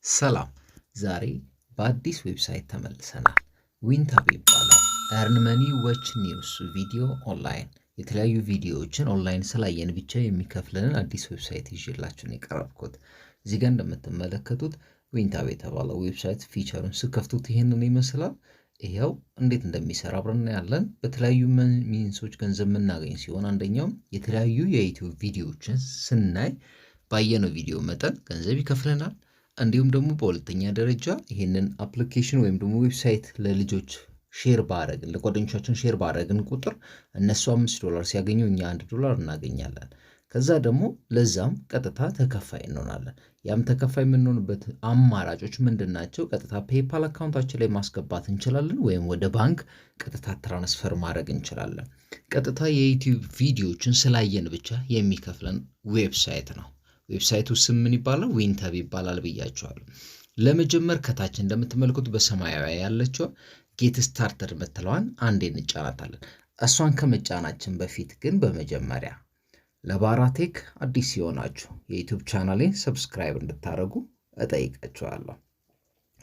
ሰላም ዛሬ በአዲስ ዌብሳይት ተመልሰናል። ዊንታብ ይባላል። ኤርን መኒ ዎች ኒውስ ቪዲዮ ኦንላይን የተለያዩ ቪዲዮዎችን ኦንላይን ስላየን ብቻ የሚከፍለንን አዲስ ዌብሳይት ይዤላችሁን የቀረብኩት። እዚህ ጋር እንደምትመለከቱት ዊንታብ የተባለው ዌብሳይት ፊቸሩን ስከፍቱት ይሄንን ይመስላል። ይሄው እንዴት እንደሚሰራ አብረን እናያለን። በተለያዩ ሚንሶች ገንዘብ የምናገኝ ሲሆን አንደኛው የተለያዩ የዩቲዩብ ቪዲዮዎችን ስናይ ባየነው ቪዲዮ መጠን ገንዘብ ይከፍለናል። እንዲሁም ደግሞ በሁለተኛ ደረጃ ይሄንን አፕሊኬሽን ወይም ደግሞ ዌብሳይት ለልጆች ሼር ባረግን ለጓደኞቻችን ሼር ባረግን ቁጥር እነሱ $5 ሲያገኙ እኛ $1 እናገኛለን። ከዛ ደግሞ ለዛም ቀጥታ ተከፋይ እንሆናለን። ያም ተከፋይ የምንሆንበት አማራጮች ምንድናቸው? ቀጥታ ፔፓል አካውንታችን ላይ ማስገባት እንችላለን ወይም ወደ ባንክ ቀጥታ ትራንስፈር ማድረግ እንችላለን። ቀጥታ የዩቲዩብ ቪዲዮዎችን ስላየን ብቻ የሚከፍለን ዌብሳይት ነው። ዌብሳይቱ ስም ምን ይባላል? ዊንታብ ይባላል ብያችኋለሁ። ለመጀመር ከታች እንደምትመለከቱት በሰማያዊ ያለችው ጌት ስታርተድ መተለዋን አንዴ እንጫናታለን። እሷን ከመጫናችን በፊት ግን በመጀመሪያ ለባራህ ቴክ አዲስ የሆናችሁ የዩቲዩብ ቻናሌን ሰብስክራይብ እንድታደርጉ እጠይቃችኋለሁ።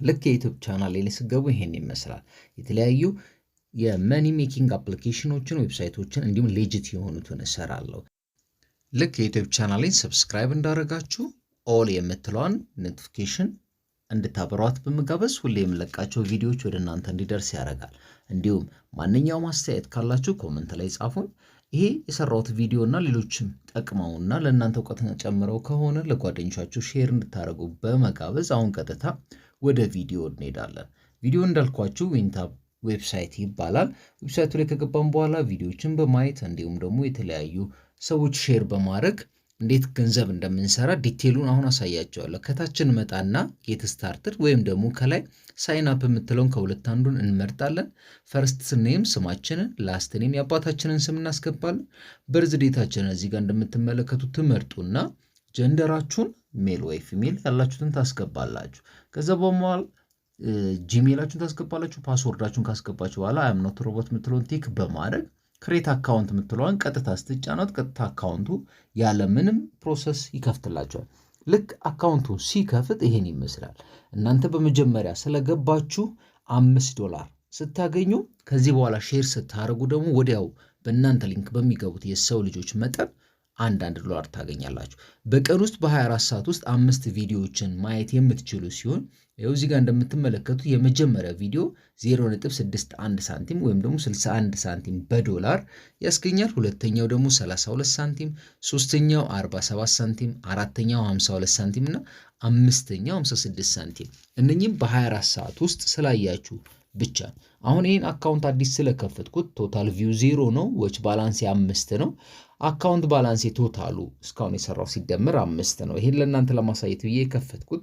ልክ የዩቲዩብ ቻናሌን ሲገቡ ይሄን ይመስላል። የተለያዩ የመኒ ሜኪንግ አፕሊኬሽኖችን፣ ዌብሳይቶችን እንዲሁም ሌጂት የሆኑትን እሰራለሁ። ልክ የዩቲዩብ ቻናሌን ሰብስክራይብ እንዳደረጋችሁ ኦል የምትለዋን ኖቲፊኬሽን እንድታበሯት በመጋበዝ ሁሌ የምለቃቸው ቪዲዮዎች ወደ እናንተ እንዲደርስ ያደርጋል። እንዲሁም ማንኛውም አስተያየት ካላችሁ ኮሜንት ላይ ጻፉን። ይሄ የሰራሁት ቪዲዮና ሌሎችም ጠቅመውና ለእናንተ እውቀት ጨምረው ከሆነ ለጓደኞቻችሁ ሼር እንድታደርጉ በመጋበዝ አሁን ቀጥታ ወደ ቪዲዮ እንሄዳለን። ቪዲዮ እንዳልኳችሁ ዊንታብ ዌብሳይት ይባላል። ዌብሳይቱ ላይ ከገባን በኋላ ቪዲዮዎችን በማየት እንዲሁም ደግሞ የተለያዩ ሰዎች ሼር በማድረግ እንዴት ገንዘብ እንደምንሰራ ዲቴሉን አሁን አሳያቸዋለሁ። ከታችን መጣና ጌት ስታርትድ ወይም ደግሞ ከላይ ሳይን አፕ የምትለውን ከሁለት አንዱን እንመርጣለን። ፈርስት ኔም ስማችንን፣ ላስት ኔም የአባታችንን ስም እናስገባለን። በርዝ ዴታችንን እዚህ ጋር እንደምትመለከቱት ትመርጡና ጀንደራችሁን ሜል ወይ ፊሜል ያላችሁትን ታስገባላችሁ። ከዛ በመዋል ጂሜላችሁን ታስገባላችሁ። ፓስወርዳችሁን ካስገባችሁ በኋላ አይ አም ኖት ሮቦት የምትለውን ቲክ በማድረግ ክሬት አካውንት የምትለዋን ቀጥታ ስትጫኑት ቀጥታ አካውንቱ ያለ ምንም ፕሮሰስ ይከፍትላችኋል። ልክ አካውንቱ ሲከፍት ይሄን ይመስላል። እናንተ በመጀመሪያ ስለገባችሁ $5 ስታገኙ ከዚህ በኋላ ሼር ስታደርጉ ደግሞ ወዲያው በእናንተ ሊንክ በሚገቡት የሰው ልጆች መጠን $1 ታገኛላችሁ። በቀን ውስጥ በ24 ሰዓት ውስጥ 5 ቪዲዮዎችን ማየት የምትችሉ ሲሆን ይኸው እዚህ ጋር እንደምትመለከቱት የመጀመሪያ ቪዲዮ 0.61 ሳንቲም ወይም ደግሞ 61 ሳንቲም በዶላር ያስገኛል። ሁለተኛው ደግሞ 32 ሳንቲም፣ ሶስተኛው 47 ሳንቲም፣ አራተኛው 52 ሳንቲም እና አምስተኛው 56 ሳንቲም። እነኚህም በ24 ሰዓት ውስጥ ስላያችሁ ብቻ። አሁን ይህን አካውንት አዲስ ስለከፈትኩት ቶታል ቪው 0 ነው። ዎች ባላንስ 5 ነው። አካውንት ባላንስ ቶታሉ እስካሁን የሰራው ሲደመር 5 ነው። ይሄን ለእናንተ ለማሳየት ብዬ የከፈትኩት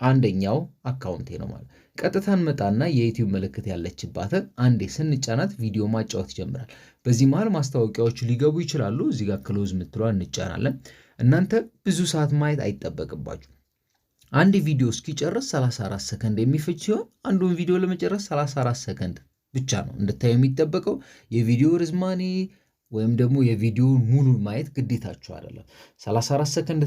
አንደኛው አካውንቴ ነው ማለት። ቀጥታ እንመጣና የዩቲዩብ ምልክት ያለችባትን አንዴ ስንጫናት ቪዲዮ ማጫወት ይጀምራል። በዚህ መሃል ማስታወቂያዎች ሊገቡ ይችላሉ። እዚህ ጋር ክሎዝ የምትለዋን እንጫናለን። እናንተ ብዙ ሰዓት ማየት አይጠበቅባችሁ። አንድ ቪዲዮ እስኪጨርስ 34 ሰከንድ የሚፈጅ ሲሆን አንዱን ቪዲዮ ለመጨረስ 34 ሰከንድ ብቻ ነው እንድታዩ የሚጠበቀው። የቪዲዮ ርዝማኔ ወይም ደግሞ የቪዲዮ ሙሉ ማየት ግዴታችሁ አይደለም። 34 ሰከንድ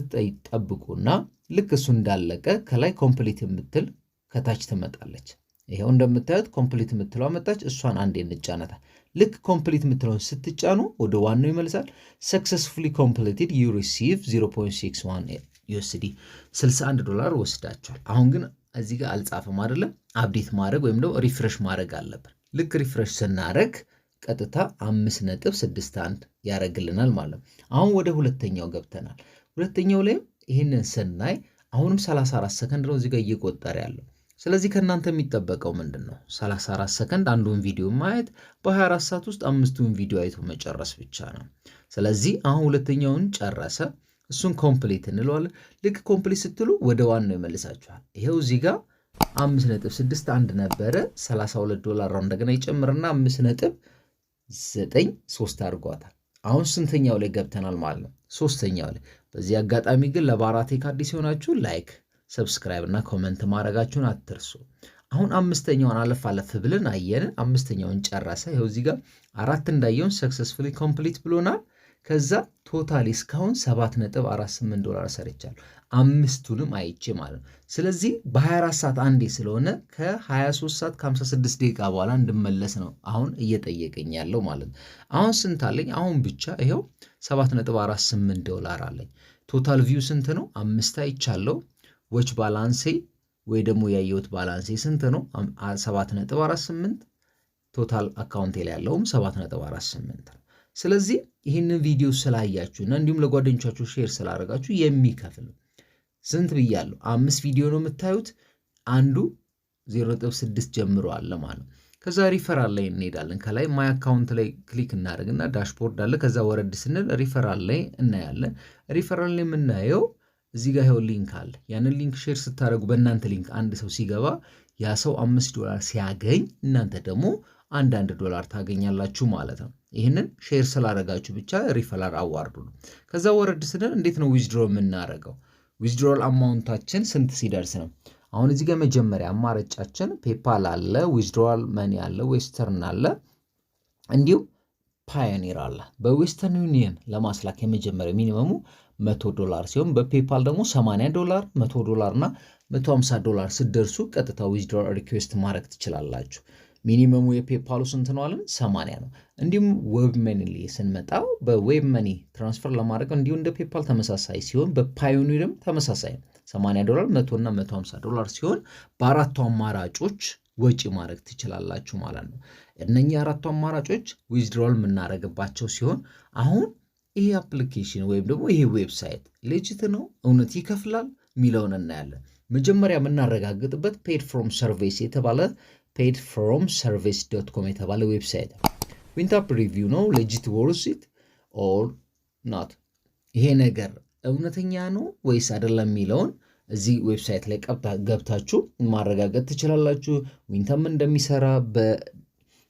ጠብቁና ልክ እሱ እንዳለቀ ከላይ ኮምፕሊት የምትል ከታች ትመጣለች። ይሄው እንደምታዩት ኮምፕሊት የምትለው መጣች። እሷን አንዴ እንጫናታል። ልክ ኮምፕሊት የምትለውን ስትጫኑ ወደ ዋናው ይመልሳል። ሰክሰስፉሊ ኮምፕሊትድ ዩ ሪሲቭ 0.61 USD $61 ወስዳቸዋል። አሁን ግን እዚህ ጋር አልጻፈም አይደለም። አፕዴት ማድረግ ወይም ደግሞ ሪፍሬሽ ማድረግ አለብን። ልክ ሪፍሬሽ ስናደርግ ቀጥታ 5.61 ያደርግልናል ማለት ነው። አሁን ወደ ሁለተኛው ገብተናል። ሁለተኛው ላይ ይህንን ስናይ አሁንም 34 ሰከንድ ነው እዚህ ጋር እየቆጠረ ያለው። ስለዚህ ከእናንተ የሚጠበቀው ምንድን ነው? 34 ሰከንድ አንዱን ቪዲዮ ማየት፣ በ24 ሰዓት ውስጥ 5ቱን ቪዲዮ አይቶ መጨረስ ብቻ ነው። ስለዚህ አሁን ሁለተኛውን ጨረሰ። እሱን ኮምፕሊት እንለዋለን። ልክ ኮምፕሊት ስትሉ ወደ ዋናው ይመልሳችኋል። ይሄው እዚህ ጋር 5.61 ነበረ $32 እንደገና ይጨምርና 5.93 አድርጓታል። አሁን ስንተኛው ላይ ገብተናል ማለት ነው? ሶስተኛው ላይ። በዚህ አጋጣሚ ግን ለባራህ ቴክ አዲስ የሆናችሁ ላይክ፣ ሰብስክራይብ እና ኮሜንት ማድረጋችሁን አትርሱ። አሁን አምስተኛውን አለፍ ብለን አየን። አምስተኛውን ጨረሰ። ይሄው እዚህ ጋር 4 እንዳየውን ሰክሰስፉሊ ኮምፕሊት ብሎናል። ከዛ ቶታሊ እስካሁን $7.48 ሰርቻለሁ። አምስቱንም አይቼ ማለት ነው። ስለዚህ በ24 ሰዓት አንዴ ስለሆነ ከ23 ሰዓት ከ56 ደቂቃ በኋላ እንድመለስ ነው አሁን እየጠየቀኝ ያለው ማለት ነው። አሁን ስንት አለኝ? አሁን ብቻ ይኸው $7.48 አለኝ። ቶታል ቪው ስንት ነው? 5 አይቻለሁ። ዎች ባላንሴ ወይ ደግሞ ያየሁት ባላንሴ ስንት ነው? 7.48 ቶታል አካውንቴ ላይ ያለውም 7.48 ነው። ስለዚህ ይህንን ቪዲዮ ስላያችሁና እንዲሁም ለጓደኞቻችሁ ሼር ስላደረጋችሁ የሚከፍል ስንት ብያለሁ? 5 ቪዲዮ ነው የምታዩት። አንዱ 0.6 ጀምሮ አለ ማለት ነው። ከዛ ሪፈራል ላይ እንሄዳለን። ከላይ ማይ አካውንት ላይ ክሊክ እናደርግና ዳሽቦርድ አለ። ከዛ ወረድ ስንል ሪፈራል ላይ እናያለን። ሪፈራል ላይ የምናየው እዚህ ጋር ይኸው ሊንክ አለ። ያንን ሊንክ ሼር ስታደርጉ በእናንተ ሊንክ አንድ ሰው ሲገባ ያ ሰው $5 ሲያገኝ እናንተ ደግሞ $1 ታገኛላችሁ ማለት ነው። ይህንን ሼር ስላደረጋችሁ ብቻ ሪፈራል አዋርዱ ነው። ከዛ ወረድ ስንል እንዴት ነው ዊዝድሮ የምናደርገው? ዊዝድሮል አማውንታችን ስንት ሲደርስ ነው? አሁን እዚህ ጋር መጀመሪያ አማራጫችን ፔፓል አለ፣ ዊዝድሮል መኒ አለ፣ ዌስተርን አለ፣ እንዲሁም ፓዮኒር አለ። በዌስተርን ዩኒየን ለማስላክ የመጀመሪያ ሚኒመሙ $100 ሲሆን በፔፓል ደግሞ $80፣ $100 እና $150 ስትደርሱ ቀጥታ ዊዝድሮል ሪኩዌስት ማድረግ ትችላላችሁ። ሚኒመሙ የፔፓሉ ስንት ነው አለን? 80 ነው። እንዲሁም ዌብ መኒ ላይ ስንመጣ በዌብ መኒ ትራንስፈር ለማድረግ እንዲሁ እንደ ፔፓል ተመሳሳይ ሲሆን በፓዮኒርም ተመሳሳይ $80፣ $100 እና $150 ሲሆን በአራቱ አማራጮች ወጪ ማድረግ ትችላላችሁ ማለት ነው። እነኚህ አራቱ አማራጮች ዊዝድሮል የምናደርግባቸው ሲሆን አሁን ይሄ አፕሊኬሽን ወይም ደግሞ ይሄ ዌብሳይት ሌጂት ነው እውነት ይከፍላል የሚለውን እናያለን። መጀመሪያ የምናረጋግጥበት ፔድ ፍሮም ሰርቪስ የተባለ paidfromservice.com የተባለ ዌብሳይት ዊንታፕ ሪቪው ነው። ሌጂት ወርዝ ኢት ኦር ናት፣ ይሄ ነገር እውነተኛ ነው ወይስ አይደለም የሚለውን እዚህ ዌብሳይት ላይ ገብታችሁ ማረጋገጥ ትችላላችሁ። ዊንታፕ እንደሚሰራ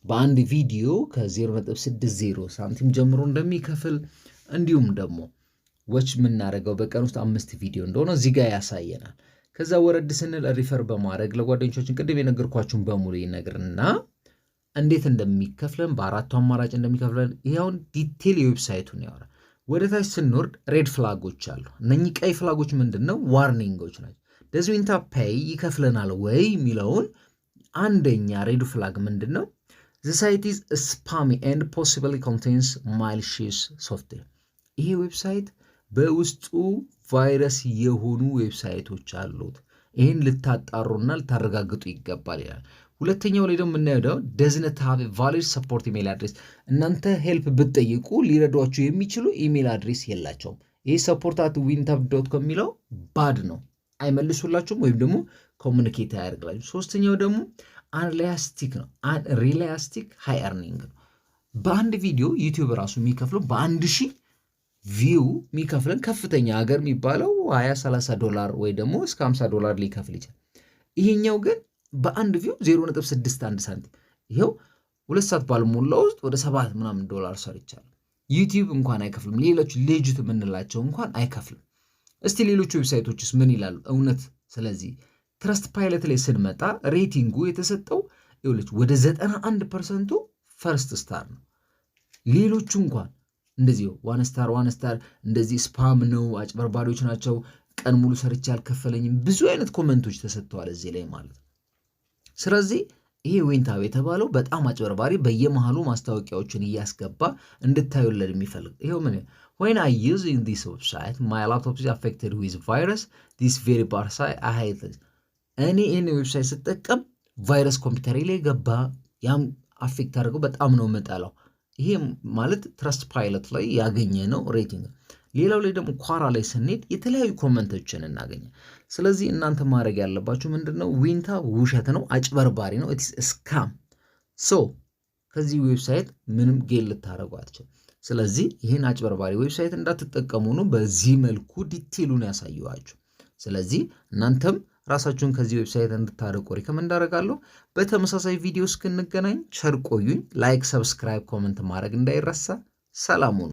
በአንድ ቪዲዮ ከ0.60 ሳንቲም ጀምሮ እንደሚከፍል እንዲሁም ደግሞ ወች የምናደርገው በቀን ውስጥ 5 ቪዲዮ እንደሆነ እዚህ ጋር ያሳየናል። ከዛ ወረድ ስንል ሪፈር በማድረግ ለጓደኞቻችን ቅድም የነገርኳችሁን በሙሉ ይነግርና እንዴት እንደሚከፍለን በአራቱ አማራጭ እንደሚከፍለን ይሄውን ዲቴል የዌብሳይቱን ያወራል። ወደ ታች ስንወርድ ሬድ ፍላጎች አሉ። እነኚህ ቀይ ፍላጎች ምንድነው? ዋርኒንጎች ናቸው። does Wintub pay ይከፍለናል ወይ የሚለውን አንደኛ ሬድ ፍላግ ምንድነው? the site is spammy and possibly contains malicious software። ይሄ ዌብሳይት በውስጡ ቫይረስ የሆኑ ዌብሳይቶች አሉት። ይህን ልታጣሩና ልታረጋግጡ ይገባል ይላል። ሁለተኛው ላይ ደግሞ የምናየው does not have a valid support email address። እናንተ ሄልፕ ብትጠይቁ ሊረዷችሁ የሚችሉ ኢሜል አድሬስ የላቸውም። ይሄ support@wintub.com የሚለው ባድ ነው፣ አይመልሱላችሁም ወይም ደግሞ ኮሙኒኬት አያደርግላችሁ። ሶስተኛው ደግሞ አንሪላስቲክ ነው። አንሪላስቲክ ሃይ አርኒንግ ነው። በአንድ ቪዲዮ ዩቲዩብ ራሱ የሚከፍለው $1000 ቪው የሚከፍለን ከፍተኛ ሀገር የሚባለው $20-30 ወይ ደግሞ እስከ $50 ሊከፍል ይችላል። ይሄኛው ግን በአንድ ቪው 0.61 ሳንቲም ይሄው 2 ሰዓት ባልሞላ ውስጥ ወደ $7 ሰርቻለሁ። ዩቲዩብ እንኳን አይከፍልም። ሌሎች ሌጂት የምንላቸው እንኳን አይከፍልም። እስቲ ሌሎች ዌብሳይቶችስ ምን ይላሉ? እውነት ስለዚህ ትረስት ፓይለት ላይ ስንመጣ ሬቲንጉ የተሰጠው ይኸውልህ ወደ 91% ፈርስት ስታር ነው። ሌሎቹ እንኳን እንደዚህ ዋን ስታር እንደዚህ ስፓም ነው፣ አጭበርባሪዎች ናቸው፣ ቀን ሙሉ ሰርቼ አልከፈለኝም፣ ብዙ አይነት ኮመንቶች ተሰጥተዋል እዚህ ላይ ማለት ነው። ስለዚህ ይሄ ዊንታብ የተባለው በጣም አጭበርባሪ በየመሃሉ ማስታወቂያዎችን እያስገባ እንድታዩልን የሚፈልግ ይሄው ምን when I using this website my laptop is affected with virus this very bad site I hate it። እኔ ይሄን ዌብሳይት ስጠቀም ቫይረስ ኮምፒውተሬ ላይ ገባ፣ ያም አፌክት አድርገው በጣም ነው የምጠላው። ይሄ ማለት ትረስት ፓይለት ላይ ያገኘ ነው ሬቲንግ። ሌላው ላይ ደግሞ ኳራ ላይ ስንሄድ የተለያዩ ኮመንቶችን እናገኛለን። ስለዚህ እናንተ ማድረግ ያለባችሁ ምንድነው? ዊንታብ ውሸት ነው፣ አጭበርባሪ ነው፣ ኢትስ ስካም። ሶ ከዚህ ዌብሳይት ምንም ጌል ልታረጉ አትችሉም። ስለዚህ ይሄን አጭበርባሪ ዌብሳይት እንዳትጠቀሙ ነው በዚህ መልኩ ዲቴሉን ያሳየዋችሁ። ስለዚህ እናንተም ራሳችሁን ከዚህ ዌብሳይት እንድታርቁ ሪከመንድ አደርጋለሁ። በተመሳሳይ ቪዲዮ እስክንገናኝ ቸር ቆዩኝ። ላይክ፣ ሰብስክራይብ፣ ኮሜንት ማድረግ እንዳይረሳ። ሰላም ሁኑ።